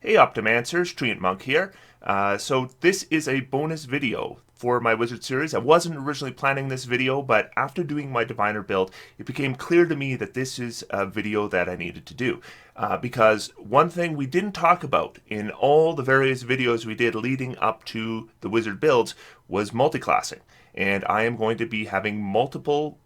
Hey Optimancers, Treantmonk here. So this is a bonus video for my Wizard series. I wasn't originally planning this video, but after doing my Diviner build, it became clear to me that this is a video that I needed to do. Because one thing we didn't talk about in all the various videos we did leading up to the Wizard builds was multiclassing. And I am going to be having multiple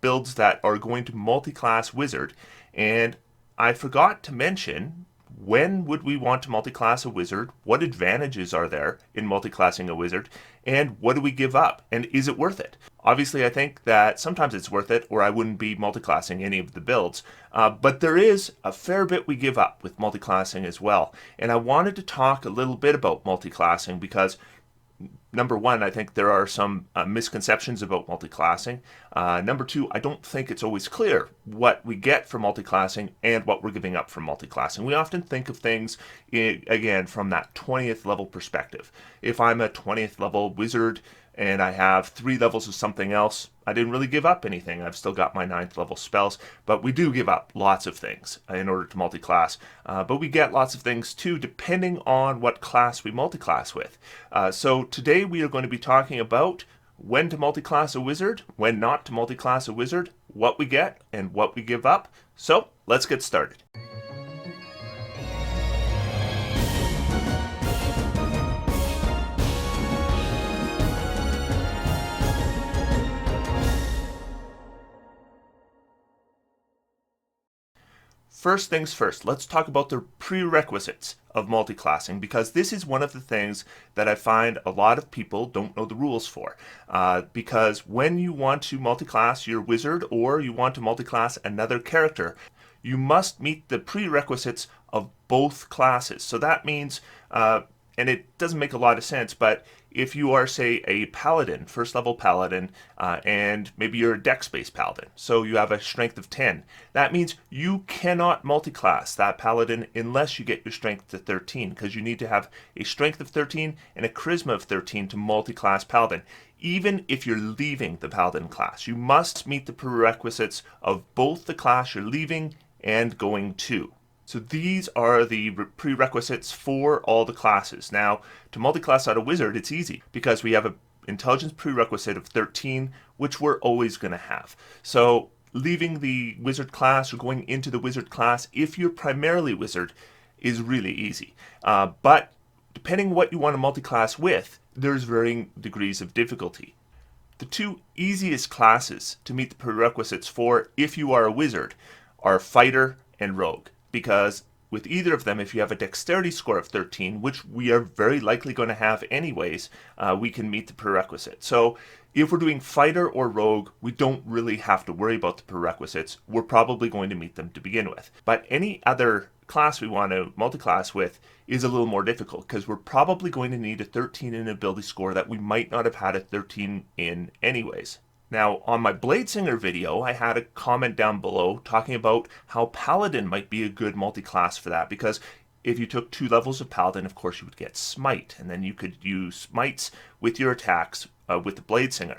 builds that are going to multiclass Wizard. And I forgot to mention, when would we want to multiclass a wizard? What advantages are there in multiclassing a wizard? And what do we give up? And is it worth it? Obviously, I think that sometimes it's worth it, or I wouldn't be multiclassing any of the builds. But there is a fair bit we give up with multiclassing as well. And I wanted to talk a little bit about multiclassing because number one, I think there are some misconceptions about multiclassing. Number two, I don't think it's always clear what we get from multiclassing and what we're giving up from multiclassing. We often think of things, again, from that 20th level perspective. If I'm a 20th level wizard and I have 3 levels of something else, I didn't really give up anything. I've still got my 9th level spells, but we do give up lots of things in order to multiclass. But we get lots of things too, depending on what class we multiclass with. So today we are going to be talking about when to multiclass a wizard, when not to multiclass a wizard, what we get and what we give up. So let's get started. First things first, let's talk about the prerequisites of multiclassing, because this is one of the things that I find a lot of people don't know the rules for. Because when you want to multiclass your wizard or you want to multiclass another character, you must meet the prerequisites of both classes. So that means, and it doesn't make a lot of sense, but if you are, say, a paladin, first level paladin, and maybe you're a dex-based paladin, so you have a strength of 10, that means you cannot multiclass that paladin unless you get your strength to 13, because you need to have a strength of 13 and a charisma of 13 to multiclass paladin. Even if you're leaving the paladin class, you must meet the prerequisites of both the class you're leaving and going to. So these are the prerequisites for all the classes. Now, to multiclass out a wizard, it's easy because we have an intelligence prerequisite of 13, which we're always going to have. So leaving the wizard class or going into the wizard class, if you're primarily wizard, is really easy. But depending what you want to multiclass with, there's varying degrees of difficulty. The two easiest classes to meet the prerequisites for, if you are a wizard, are fighter and rogue. Because with either of them, if you have a dexterity score of 13, which we are very likely going to have anyways, we can meet the prerequisite. So if we're doing fighter or rogue, we don't really have to worry about the prerequisites. We're probably going to meet them to begin with. But any other class we want to multiclass with is a little more difficult because we're probably going to need a 13 in ability score that we might not have had a 13 in anyways. Now, on my Bladesinger video, I had a comment down below talking about how Paladin might be a good multiclass for that, because if you took 2 levels of Paladin, of course you would get Smite, and then you could use Smites with your attacks with the Bladesinger.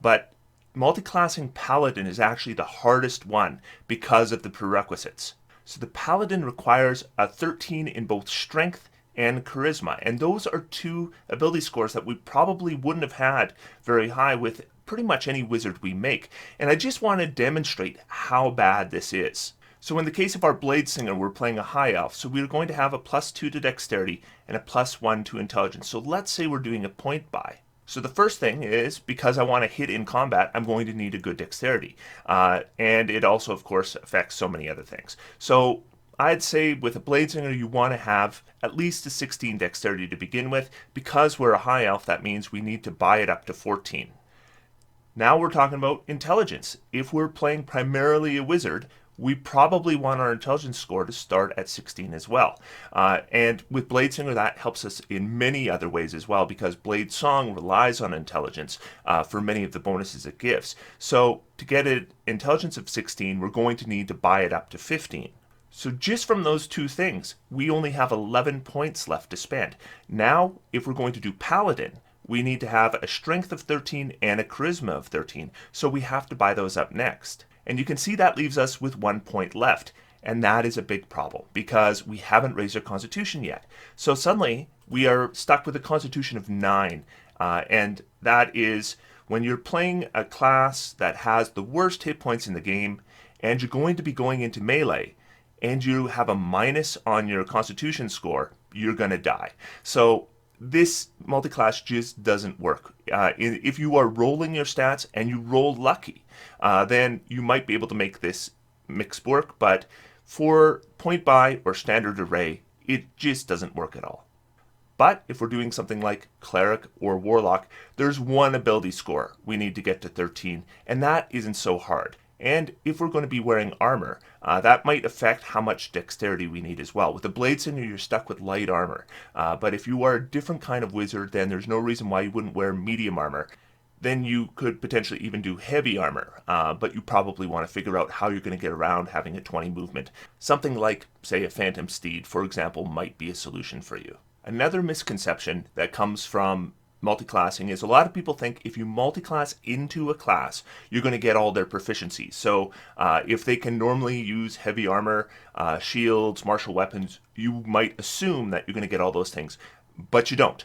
But multiclassing Paladin is actually the hardest one because of the prerequisites. So the Paladin requires a 13 in both Strength and Charisma, and those are 2 ability scores that we probably wouldn't have had very high with pretty much any wizard we make. And I just want to demonstrate how bad this is. So in the case of our Bladesinger, we're playing a high elf, so we're going to have a +2 to dexterity and a +1 to intelligence. So let's say we're doing a point buy. So the first thing is, because I want to hit in combat, I'm going to need a good dexterity. And it also, of course, affects so many other things. So I'd say with a Bladesinger, you want to have at least a 16 dexterity to begin with. Because we're a high elf, that means we need to buy it up to 14. Now we're talking about intelligence. If we're playing primarily a wizard, we probably want our intelligence score to start at 16 as well. And with Bladesinger, that helps us in many other ways as well, because Blade Song relies on intelligence for many of the bonuses it gives. So to get an intelligence of 16, we're going to need to buy it up to 15. So just from those 2 things, we only have 11 points left to spend. Now, if we're going to do Paladin, we need to have a strength of 13 and a charisma of 13, so we have to buy those up next. And you can see that leaves us with 1 point left. And that is a big problem because we haven't raised our constitution yet. So suddenly we are stuck with a constitution of 9. And that is when you're playing a class that has the worst hit points in the game, and you're going to be going into melee, and you have a minus on your constitution score, you're going to die. So this multiclass just doesn't work. If you are rolling your stats and you roll lucky, then you might be able to make this mix work, but for point buy or standard array, it just doesn't work at all. But if we're doing something like Cleric or Warlock, there's one ability score we need to get to 13, and that isn't so hard. And if we're going to be wearing armor, that might affect how much dexterity we need as well. With the Bladesinger, you're stuck with light armor. But if you are a different kind of wizard, then there's no reason why you wouldn't wear medium armor. Then you could potentially even do heavy armor, but you probably want to figure out how you're going to get around having a 20 movement. Something like, say, a Phantom Steed, for example, might be a solution for you. Another misconception that comes from multiclassing is a lot of people think if you multiclass into a class, you're going to get all their proficiencies. So if they can normally use heavy armor, shields, martial weapons, you might assume that you're going to get all those things, but you don't.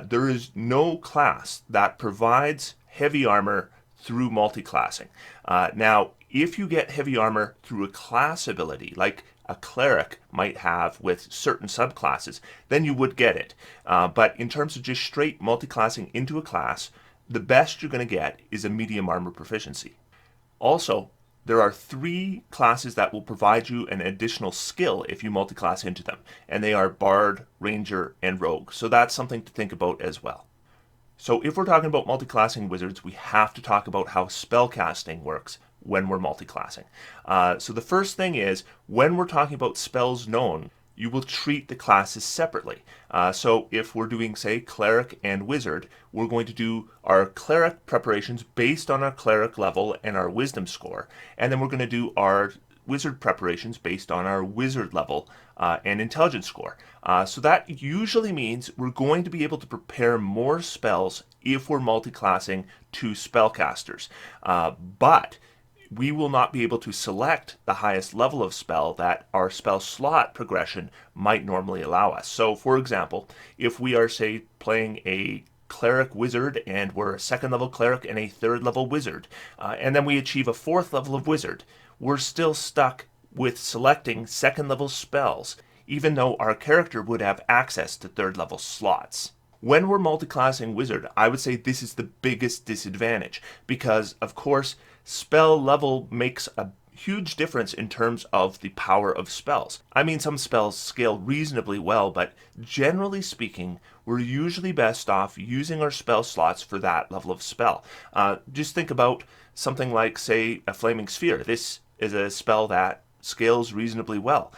There is no class that provides heavy armor through multiclassing. Now, if you get heavy armor through a class ability, like a Cleric might have with certain subclasses, then you would get it. But in terms of just straight multiclassing into a class, the best you're going to get is a medium armor proficiency. Also, there are 3 classes that will provide you an additional skill if you multiclass into them, and they are Bard, Ranger, and Rogue. So that's something to think about as well. So if we're talking about multiclassing wizards, we have to talk about how spellcasting works when we're multiclassing. So the first thing is, when we're talking about spells known, you will treat the classes separately. So if we're doing, say, Cleric and Wizard, we're going to do our Cleric preparations based on our Cleric level and our Wisdom score, and then we're going to do our Wizard preparations based on our Wizard level and Intelligence score. So that usually means we're going to be able to prepare more spells if we're multiclassing to spellcasters. But we will not be able to select the highest level of spell that our spell slot progression might normally allow us. So, for example, if we are, say, playing a Cleric Wizard and we're a 2nd level Cleric and a 3rd level Wizard, and then we achieve a 4th level of Wizard, we're still stuck with selecting 2nd level spells, even though our character would have access to 3rd level slots. When we're multiclassing Wizard, I would say this is the biggest disadvantage because, of course, spell level makes a huge difference in terms of the power of spells. I mean, some spells scale reasonably well, but generally speaking, we're usually best off using our spell slots for that level of spell. Just think about something like, say, a Flaming Sphere. This is a spell that scales reasonably well.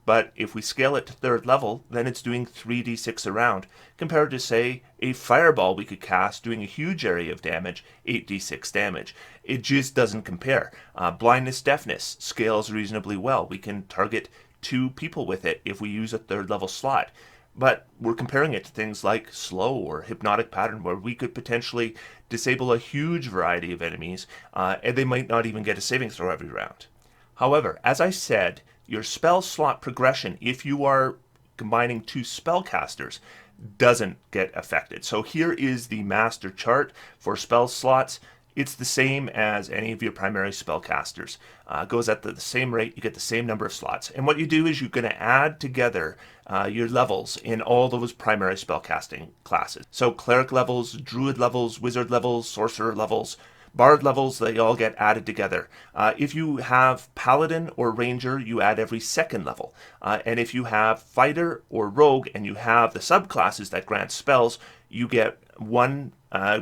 But if we scale it to 3rd level, then it's doing 3d6 a round, compared to, say, a Fireball we could cast doing a huge area of damage, 8d6 damage. It just doesn't compare. Blindness, Deafness scales reasonably well. We can target 2 people with it if we use a 3rd level slot. But we're comparing it to things like Slow or Hypnotic Pattern, where we could potentially disable a huge variety of enemies, and they might not even get a saving throw every round. However, as I said, your spell slot progression, if you are combining 2 spellcasters, doesn't get affected. So here is the master chart for spell slots. It's the same as any of your primary spellcasters. Goes at the same rate, you get the same number of slots. And what you do is you're going to add together your levels in all those primary spellcasting classes. So Cleric levels, Druid levels, Wizard levels, Sorcerer levels, Bard levels, they all get added together. If you have Paladin or Ranger, you add every 2nd level. And if you have Fighter or Rogue and you have the subclasses that grant spells, you get 1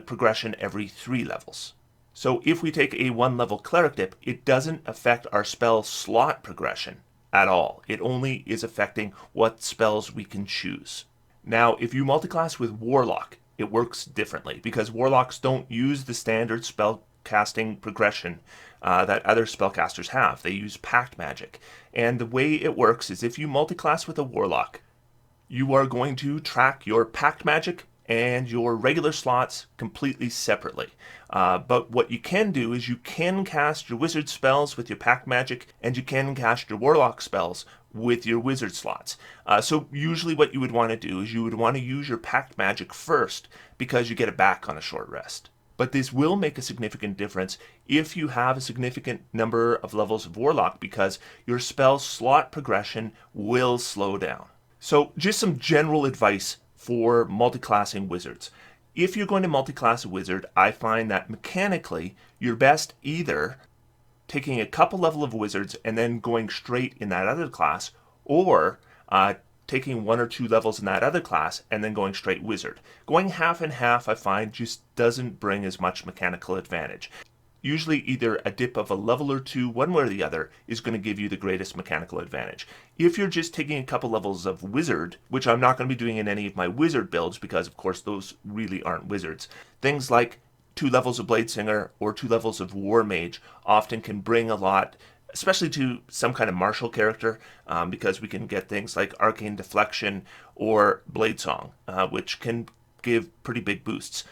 progression every 3 levels. So if we take a 1-level Cleric dip, it doesn't affect our spell slot progression at all. It only is affecting what spells we can choose. Now, if you multiclass with Warlock, it works differently because Warlocks don't use the standard spellcasting progression that other spellcasters have. They use Pact Magic. And the way it works is if you multiclass with a Warlock, you are going to track your Pact Magic and your regular slots completely separately. But what you can do is you can cast your wizard spells with your pack magic, and you can cast your warlock spells with your wizard slots. So usually what you would want to do is you would want to use your pact magic first because you get it back on a short rest. But this will make a significant difference if you have a significant number of levels of Warlock because your spell slot progression will slow down. So just some general advice for multiclassing wizards. If you're going to multiclass a wizard, I find that mechanically you're best either taking a couple level of wizards and then going straight in that other class, or taking 1 or 2 levels in that other class and then going straight wizard. Going half and half, I find, just doesn't bring as much mechanical advantage. Usually either a dip of a level or 2, one way or the other, is going to give you the greatest mechanical advantage. If you're just taking a couple levels of wizard, which I'm not going to be doing in any of my wizard builds because of course those really aren't wizards, things like 2 levels of Bladesinger or 2 levels of War Mage often can bring a lot, especially to some kind of martial character, because we can get things like Arcane Deflection or Blade Song, which can give pretty big boosts.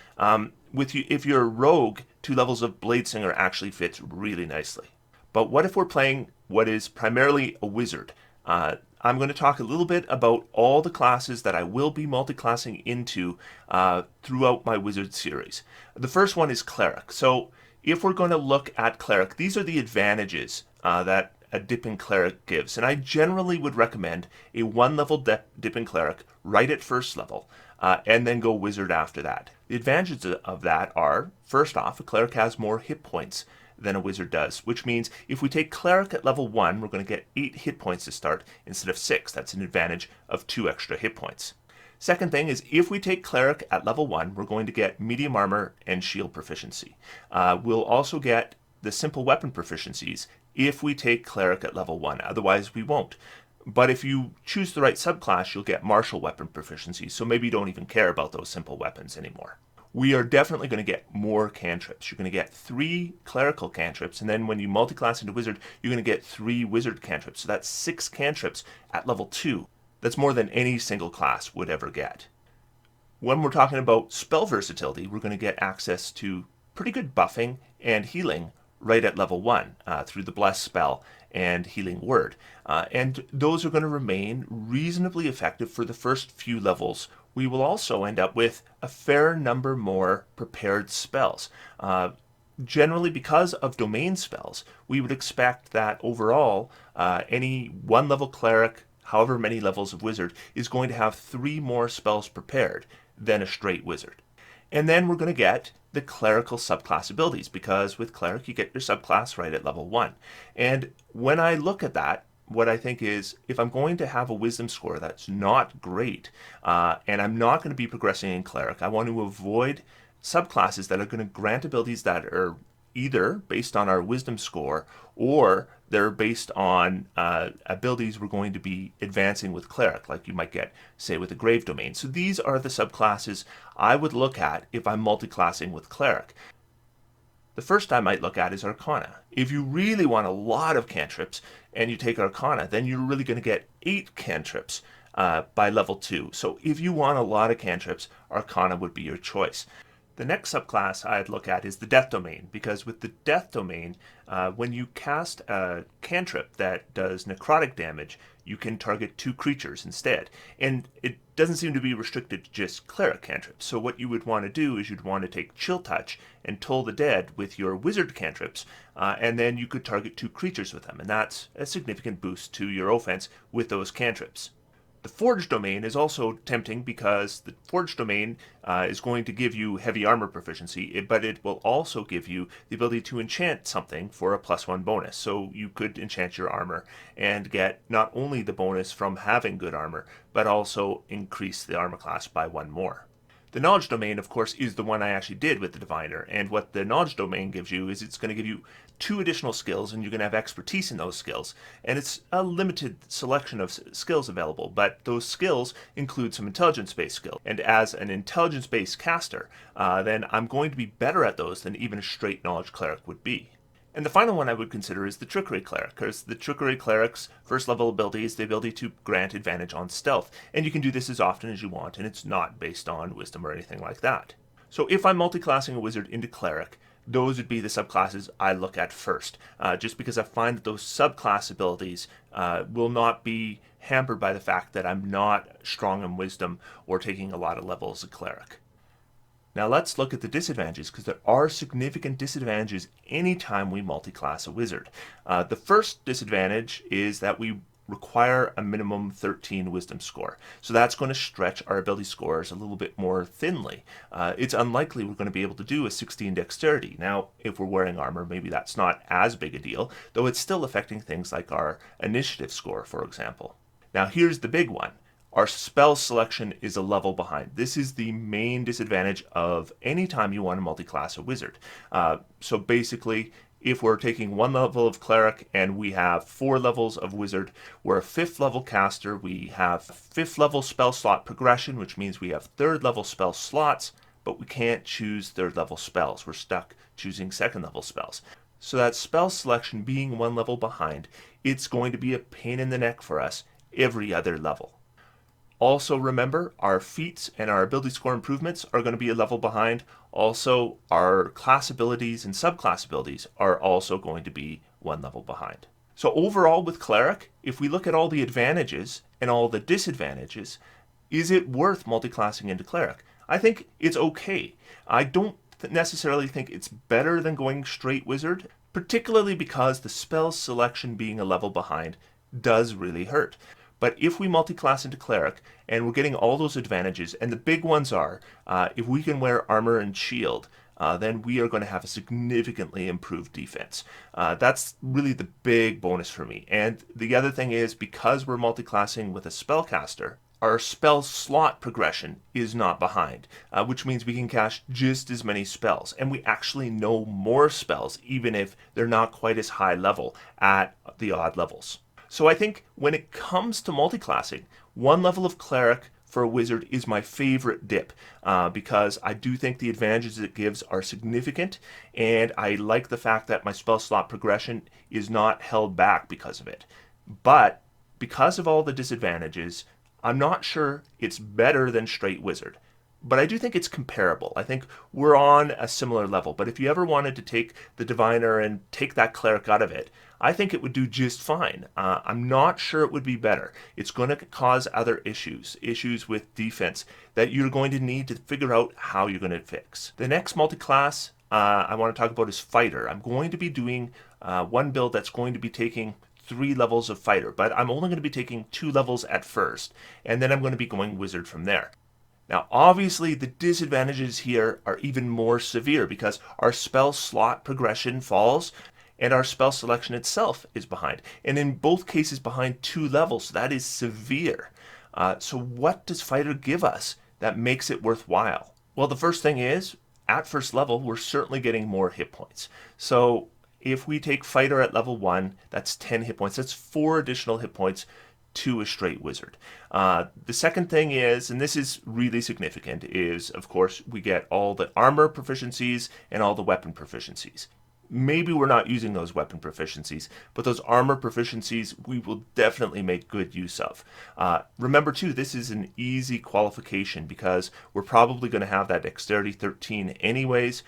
If you're a rogue, 2 levels of Bladesinger actually fits really nicely. But what if we're playing what is primarily a wizard? I'm going to talk a little bit about all the classes that I will be multiclassing into throughout my wizard series. The first one is Cleric. So if we're going to look at Cleric, these are the advantages that a dip in Cleric gives. And I generally would recommend a 1 level dip in Cleric right at first level, and then go Wizard after that. The advantages of that are, first off, a Cleric has more hit points than a Wizard does, which means if we take Cleric at level 1, we're going to get 8 hit points to start instead of 6. That's an advantage of 2 extra hit points. Second thing is, if we take Cleric at level 1, we're going to get medium armor and shield proficiency. We'll also get the simple weapon proficiencies if we take Cleric at level 1, otherwise we won't. But if you choose the right subclass, you'll get martial weapon proficiency, so maybe you don't even care about those simple weapons anymore. We are definitely going to get more cantrips. You're going to get 3 clerical cantrips, and then when you multiclass into wizard, you're going to get 3 wizard cantrips. So that's 6 cantrips at level 2. That's more than any single class would ever get. When we're talking about spell versatility, we're going to get access to pretty good buffing and healing right at level 1 through the Bless spell and Healing Word. And those are going to remain reasonably effective for the first few levels. We will also end up with a fair number more prepared spells. Generally, because of domain spells, we would expect that overall, any 1 level cleric, however many levels of wizard, is going to have 3 more spells prepared than a straight wizard. And then we're going to get the clerical subclass abilities, because with cleric you get your subclass right at level 1. And when I look at that, what I think is, if I'm going to have a wisdom score that's not great, and I'm not going to be progressing in cleric, I want to avoid subclasses that are going to grant abilities that are either based on our wisdom score or they're based on abilities we're going to be advancing with cleric, like you might get, say, with a grave domain. So these are the subclasses I would look at if I'm multiclassing with cleric. The first I might look at is Arcana. If you really want a lot of cantrips and you take Arcana, then you're really going to get 8 cantrips by level 2. So if you want a lot of cantrips, Arcana would be your choice. The next subclass I'd look at is the Death Domain, because with the Death Domain, when you cast a cantrip that does necrotic damage, you can target 2 creatures instead. And it doesn't seem to be restricted to just cleric cantrips. So what you would want to do is you'd want to take Chill Touch and Toll the Dead with your wizard cantrips, and then you could target 2 creatures with them. And that's a significant boost to your offense with those cantrips. The Forge Domain is also tempting because the Forge Domain is going to give you heavy armor proficiency, but it will also give you the ability to enchant something for a +1 bonus. So you could enchant your armor and get not only the bonus from having good armor, but also increase the armor class by 1 more. The Knowledge Domain, of course, is the one I actually did with the Diviner, and what the Knowledge Domain gives you is it's going to give you 2 additional skills, and you're going to have expertise in those skills. And it's a limited selection of skills available, but those skills include some intelligence-based skills. And as an intelligence-based caster, then I'm going to be better at those than even a straight Knowledge Cleric would be. And the final one I would consider is the Trickery Cleric, because the Trickery Cleric's first level ability is the ability to grant advantage on stealth, and you can do this as often as you want, and it's not based on wisdom or anything like that. So if I'm multiclassing a wizard into Cleric, those would be the subclasses I look at first, just because I find that those subclass abilities will not be hampered by the fact that I'm not strong in wisdom or taking a lot of levels of Cleric. Now let's look at the disadvantages, because there are significant disadvantages anytime we multiclass a wizard. The first disadvantage is that we require a minimum 13 wisdom score. So that's going to stretch our ability scores a little bit more thinly. It's unlikely we're going to be able to do a 16 dexterity. Now, if we're wearing armor, maybe that's not as big a deal, though it's still affecting things like our initiative score, for example. Now here's the big one. Our spell selection is a level behind. This is the main disadvantage of any time you want to multiclass a wizard. So basically, if we're taking one level of Cleric and we have 4 levels of Wizard, we're a 5th level caster, we have 5th level spell slot progression, which means we have 3rd level spell slots, but we can't choose 3rd level spells. We're stuck choosing 2nd level spells. So that spell selection being 1 level behind, it's going to be a pain in the neck for us every other level. Also remember, our feats and our ability score improvements are going to be a level behind. Also, our class abilities and subclass abilities are also going to be 1 level behind. So overall with Cleric, if we look at all the advantages and all the disadvantages, is it worth multiclassing into Cleric? I think it's okay. I don't necessarily think it's better than going straight Wizard, particularly because the spell selection being a level behind does really hurt. But if we multiclass into Cleric, and we're getting all those advantages, and the big ones are, if we can wear armor and shield, then we are going to have a significantly improved defense. That's really the big bonus for me. And the other thing is, because we're multiclassing with a spellcaster, our spell slot progression is not behind, which means we can cast just as many spells, and we actually know more spells, even if they're not quite as high level at the odd levels. So I think when it comes to multiclassing, 1 level of Cleric for a wizard is my favorite dip, because I do think the advantages it gives are significant, and I like the fact that my spell slot progression is not held back because of it. But because of all the disadvantages, I'm not sure it's better than straight wizard. But I do think it's comparable. I think we're on a similar level. But if you ever wanted to take the Diviner and take that Cleric out of it, I think it would do just fine. I'm not sure it would be better. It's going to cause other issues with defense that you're going to need to figure out how you're going to fix. The next multiclass I want to talk about is Fighter. I'm going to be doing one build that's going to be taking 3 levels of Fighter, but I'm only going to be taking 2 levels at first, and then I'm going to be going Wizard from there. Now, obviously, the disadvantages here are even more severe because our spell slot progression falls and our spell selection itself is behind. And in both cases, behind 2 levels. That is severe. So what does Fighter give us that makes it worthwhile? Well, the first thing is, at first level, we're certainly getting more hit points. So if we take Fighter at level 1, that's 10 hit points. That's 4 additional hit points to a straight wizard. The second thing is, and this is really significant, is of course we get all the armor proficiencies and all the weapon proficiencies. Maybe we're not using those weapon proficiencies, but those armor proficiencies we will definitely make good use of. Remember too, this is an easy qualification because we're probably going to have that dexterity 13 anyways,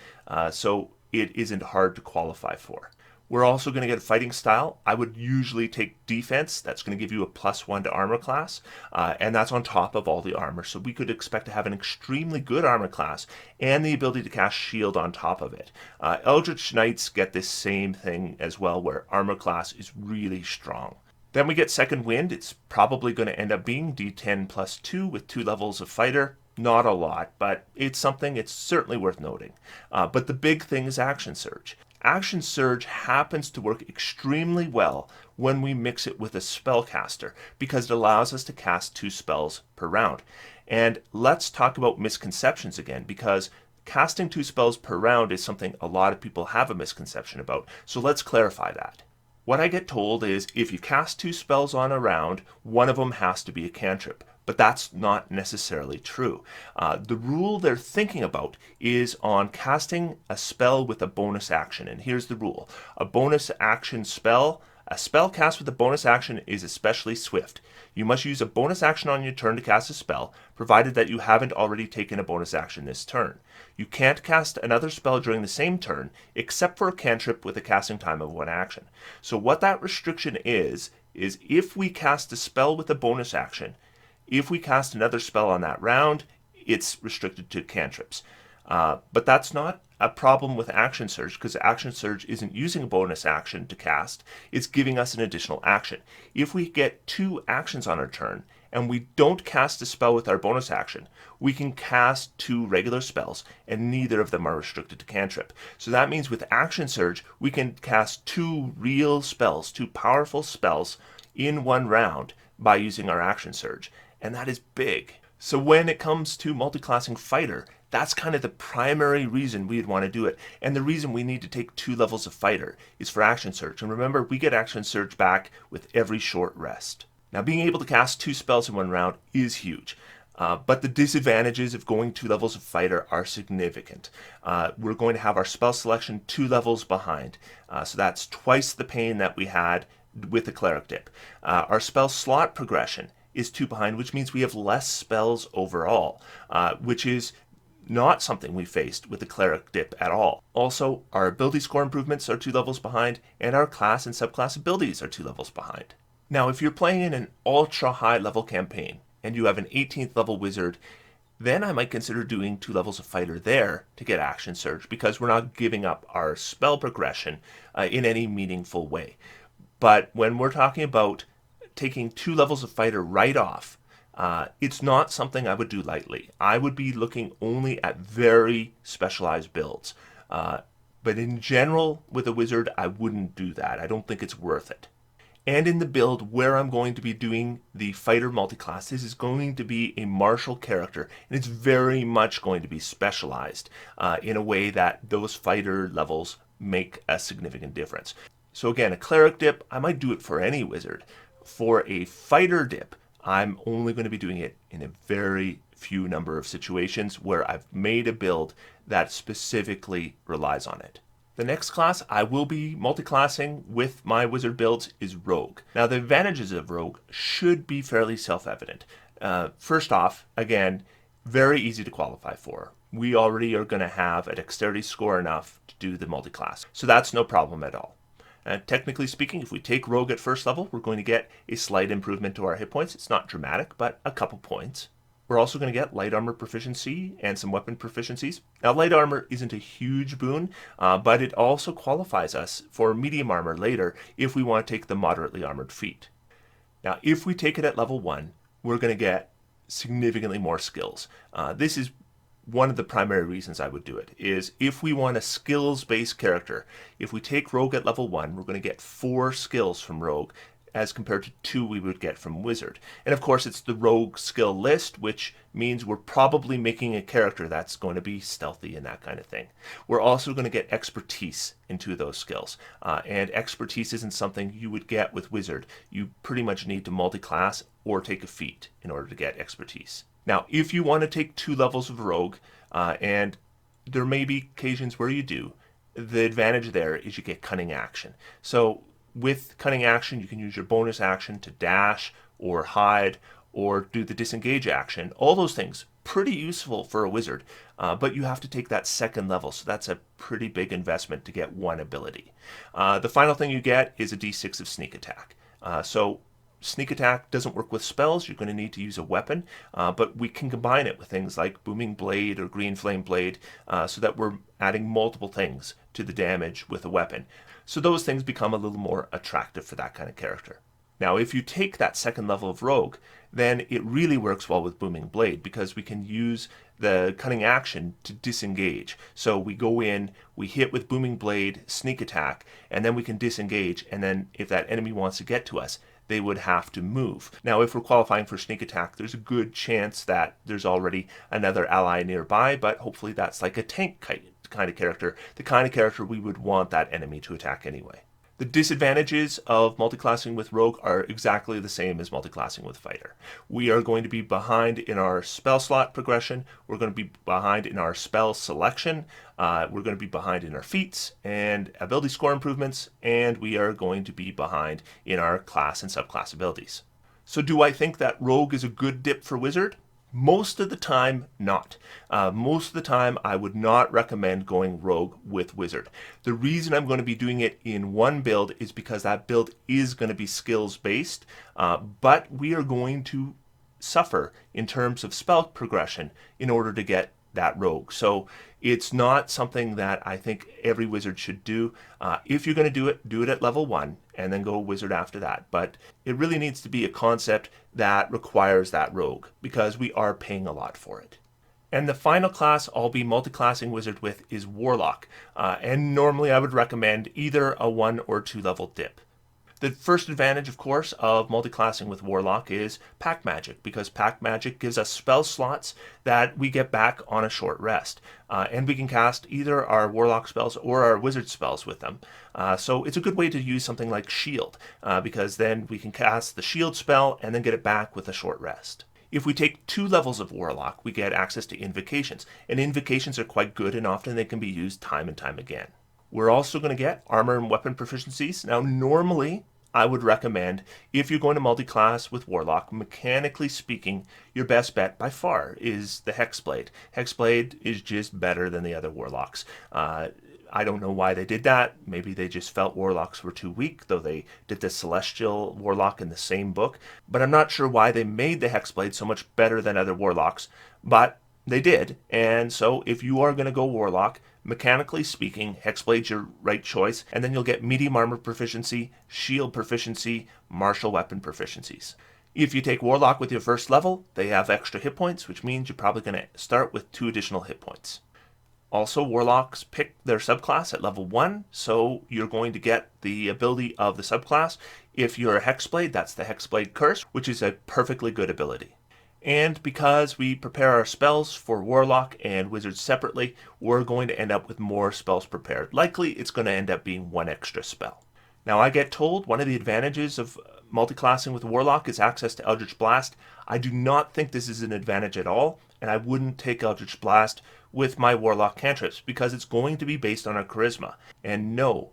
so it isn't hard to qualify for. We're also going to get a fighting style. I would usually take defense. That's going to give you a +1 to armor class, and that's on top of all the armor. So we could expect to have an extremely good armor class and the ability to cast shield on top of it. Eldritch Knights get this same thing as well, where armor class is really strong. Then we get Second Wind. It's probably going to end up being D10 +2 with 2 levels of fighter. Not a lot, but it's something it's certainly worth noting. But the big thing is Action Surge. Action Surge happens to work extremely well when we mix it with a spellcaster because it allows us to cast 2 spells per round. And let's talk about misconceptions again, because casting 2 spells per round is something a lot of people have a misconception about. So let's clarify that. What I get told is if you cast 2 spells on a round, one of them has to be a cantrip. but that's not necessarily true. The rule they're thinking about is on casting a spell with a bonus action, and here's the rule. A bonus action spell, a spell cast with a bonus action is especially swift. You must use a bonus action on your turn to cast a spell, provided that you haven't already taken a bonus action this turn. You can't cast another spell during the same turn, except for a cantrip with a casting time of 1 action. So what that restriction is if we cast a spell with a bonus action, if we cast another spell on that round, it's restricted to cantrips. But that's not a problem with Action Surge, because Action Surge isn't using a bonus action to cast, it's giving us an additional action. If we get 2 actions on our turn, and we don't cast a spell with our bonus action, we can cast 2 regular spells, and neither of them are restricted to cantrip. So that means with Action Surge, we can cast 2 real spells, 2 powerful spells in 1 round by using our Action Surge, and that is big. So when it comes to multiclassing fighter, that's kind of the primary reason we'd want to do it. And the reason we need to take 2 levels of fighter is for Action Surge. And remember, we get Action Surge back with every short rest. Now, being able to cast 2 spells in 1 round is huge. But the disadvantages of going 2 levels of fighter are significant. We're going to have our spell selection 2 levels behind. So that's twice the pain that we had with the Cleric dip. Our spell slot progression is 2 behind, which means we have less spells overall, which is not something we faced with the Cleric dip at all. Also, our ability score improvements are 2 levels behind, and our class and subclass abilities are 2 levels behind. Now, if you're playing in an ultra high level campaign, and you have an 18th level wizard, then I might consider doing 2 levels of fighter there to get Action Surge, because we're not giving up our spell progression in any meaningful way. But when we're talking about taking 2 levels of fighter right off, it's not something I would do lightly. I would be looking only at very specialized builds. But in general, with a wizard, I wouldn't do that. I don't think it's worth it. And in the build where I'm going to be doing the fighter multiclass, this is going to be a martial character, and it's very much going to be specialized in a way that those fighter levels make a significant difference. So again, a Cleric dip, I might do it for any wizard. For a fighter dip, I'm only going to be doing it in a very few number of situations where I've made a build that specifically relies on it. The next class I will be multiclassing with my wizard builds is Rogue. Now, the advantages of Rogue should be fairly self-evident. First off, again, very easy to qualify for. We already are going to have a dexterity score enough to do the multiclass, so that's no problem at all. Technically speaking, if we take Rogue at first level, we're going to get a slight improvement to our hit points. It's not dramatic, but a couple points. We're also going to get light armor proficiency and some weapon proficiencies. Now, light armor isn't a huge boon, but it also qualifies us for medium armor later if we want to take the moderately armored feat. Now, if we take it at level 1, we're going to get significantly more skills. This is one of the primary reasons I would do it, is if we want a skills-based character, if we take Rogue at level 1, we're going to get 4 skills from Rogue, as compared to 2 we would get from Wizard. And of course, it's the Rogue skill list, which means we're probably making a character that's going to be stealthy and that kind of thing. We're also going to get expertise into those skills. And expertise isn't something you would get with Wizard. You pretty much need to multi-class or take a feat in order to get expertise. Now, if you want to take 2 levels of Rogue, and there may be occasions where you do, the advantage there is you get cunning action. So with cunning action, you can use your bonus action to dash or hide or do the disengage action. All those things, pretty useful for a wizard, but you have to take that 2nd level, so that's a pretty big investment to get 1 ability. The final thing you get is a d6 of sneak attack. So sneak attack doesn't work with spells. You're going to need to use a weapon, but we can combine it with things like Booming Blade or Green Flame Blade, so that we're adding multiple things to the damage with a weapon. So those things become a little more attractive for that kind of character. Now, if you take that 2nd level of Rogue, then it really works well with Booming Blade, because we can use the cunning action to disengage. So we go in, we hit with Booming Blade, sneak attack, and then we can disengage, and then if that enemy wants to get to us, they would have to move. Now, if we're qualifying for sneak attack, there's a good chance that there's already another ally nearby, but hopefully that's like a tank kind of character, the kind of character we would want that enemy to attack anyway. The disadvantages of multiclassing with Rogue are exactly the same as multiclassing with Fighter. We are going to be behind in our spell slot progression, we're going to be behind in our spell selection, we're going to be behind in our feats and ability score improvements, and we are going to be behind in our class and subclass abilities. So do I think that Rogue is a good dip for Wizard? Most of the time, not. Most of the time, I would not recommend going Rogue with Wizard. The reason I'm going to be doing it in one build is because that build is going to be skills based, but we are going to suffer in terms of spell progression in order to get that Rogue. So it's not something that I think every Wizard should do. If you're going to do it at level 1 and then go Wizard after that. But it really needs to be a concept that requires that Rogue because we are paying a lot for it. And the final class I'll be multiclassing Wizard with is Warlock. And normally I would recommend either a 1 or 2 level dip. The first advantage, of course, of multiclassing with Warlock is Pack Magic, because Pack Magic gives us spell slots that we get back on a short rest. And we can cast either our Warlock spells or our Wizard spells with them. So it's a good way to use something like Shield, because then we can cast the Shield spell and then get it back with a short rest. If we take 2 levels of Warlock, we get access to Invocations. And Invocations are quite good, and often they can be used time and time again. We're also going to get armor and weapon proficiencies. Now, normally, I would recommend, if you're going to multiclass with Warlock, mechanically speaking, your best bet by far is the Hexblade. Hexblade is just better than the other Warlocks. I don't know why they did that. Maybe they just felt Warlocks were too weak, though they did the Celestial Warlock in the same book. But I'm not sure why they made the Hexblade so much better than other Warlocks. But they did, and so if you are going to go Warlock, mechanically speaking, Hexblade's your right choice, and then you'll get medium armor proficiency, shield proficiency, martial weapon proficiencies. If you take Warlock with your first level, they have extra hit points, which means you're probably going to start with 2 additional hit points. Also, Warlocks pick their subclass at level 1, so you're going to get the ability of the subclass. If you're a Hexblade, that's the Hexblade Curse, which is a perfectly good ability. And because we prepare our spells for Warlock and Wizard separately, we're going to end up with more spells prepared. Likely, it's going to end up being 1 extra spell. Now, I get told one of the advantages of multiclassing with Warlock is access to Eldritch Blast. I do not think this is an advantage at all, and I wouldn't take Eldritch Blast with my Warlock cantrips because it's going to be based on our charisma. And no,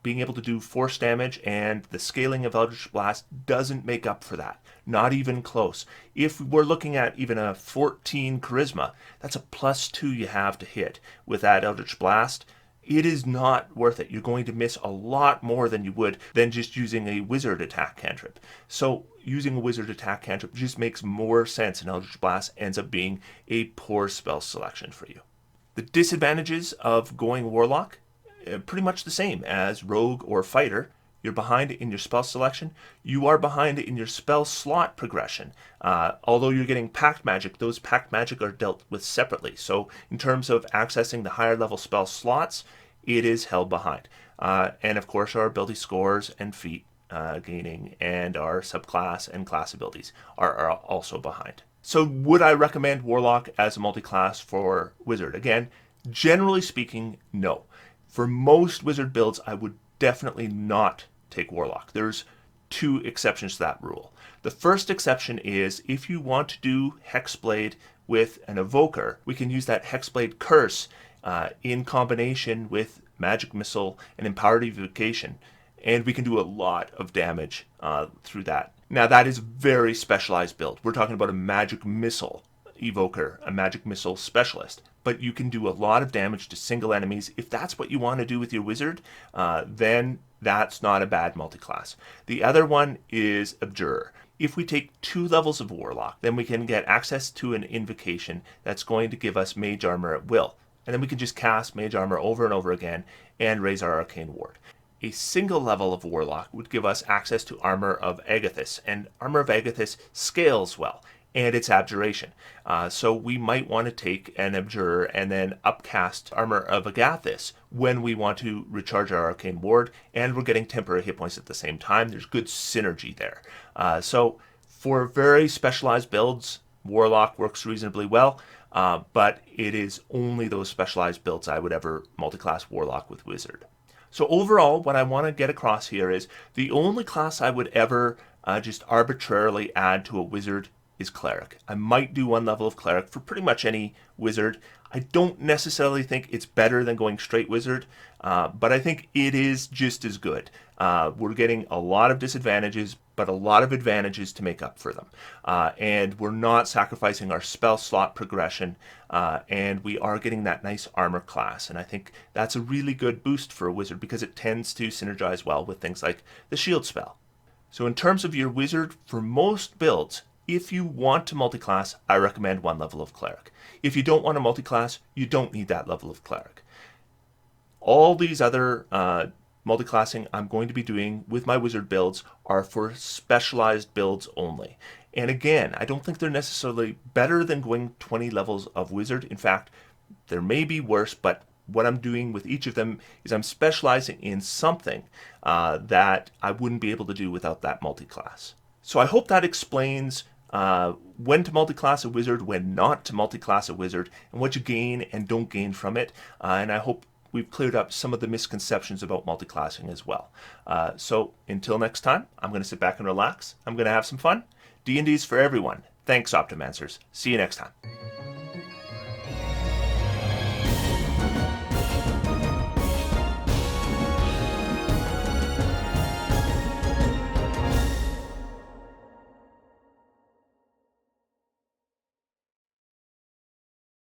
being able to do force damage and the scaling of Eldritch Blast doesn't make up for that. Not even close. If we're looking at even a 14 charisma, that's a +2 you have to hit with that Eldritch Blast. It is not worth it. You're going to miss a lot more than you would than just using a Wizard attack cantrip. So using a Wizard attack cantrip just makes more sense, and Eldritch Blast ends up being a poor spell selection for you. The disadvantages of going Warlock, pretty much the same as Rogue or Fighter. You're behind in your spell selection. You are behind in your spell slot progression. Although you're getting Pact Magic, those Pact Magic are dealt with separately. So in terms of accessing the higher level spell slots, it is held behind. And of course our ability scores and feat gaining and our subclass and class abilities are also behind. So would I recommend Warlock as a multiclass for Wizard? Again, generally speaking, no. For most Wizard builds, I would definitely not take Warlock. There's 2 exceptions to that rule. The first exception is if you want to do Hexblade with an Evoker, we can use that Hexblade Curse in combination with Magic Missile and Empowered Evocation, and we can do a lot of damage through that. Now that is a very specialized build. We're talking about a Magic Missile Evoker, a Magic Missile Specialist. But you can do a lot of damage to single enemies. If that's what you want to do with your Wizard, then that's not a bad multiclass. The other one is Abjurer. If we take 2 levels of Warlock, then we can get access to an Invocation that's going to give us Mage Armor at will. And then we can just cast Mage Armor over and over again and raise our Arcane Ward. A single level of Warlock would give us access to Armor of Agathis, and Armor of Agathis scales well, and it's Abjuration. So we might want to take an Abjurer and then upcast Armor of Agathis when we want to recharge our Arcane Ward, and we're getting temporary hit points at the same time. There's good synergy there. So for very specialized builds, Warlock works reasonably well, but it is only those specialized builds I would ever multiclass Warlock with Wizard. So overall, what I want to get across here is the only class I would ever just arbitrarily add to a wizard is Cleric. I might do one level of Cleric for pretty much any wizard. I don't necessarily think it's better than going straight wizard, but I think it is just as good. We're getting a lot of disadvantages, but a lot of advantages to make up for them. And we're not sacrificing our spell slot progression, and we are getting that nice armor class. And I think that's a really good boost for a wizard because it tends to synergize well with things like the shield spell. So in terms of your wizard, for most builds, if you want to multiclass, I recommend one level of Cleric. If you don't want to multiclass, you don't need that level of Cleric. All these other multiclassing I'm going to be doing with my wizard builds are for specialized builds only. And again, I don't think they're necessarily better than going 20 levels of wizard. In fact, there may be worse, but what I'm doing with each of them is I'm specializing in something that I wouldn't be able to do without that multiclass. So I hope that explains when to multiclass a wizard, when not to multiclass a wizard, and what you gain and don't gain from it. And I hope we've cleared up some of the misconceptions about multiclassing as well. So until next time, I'm going to sit back and relax. I'm going to have some fun. D&D's for everyone. Thanks, Optimancers. See you next time.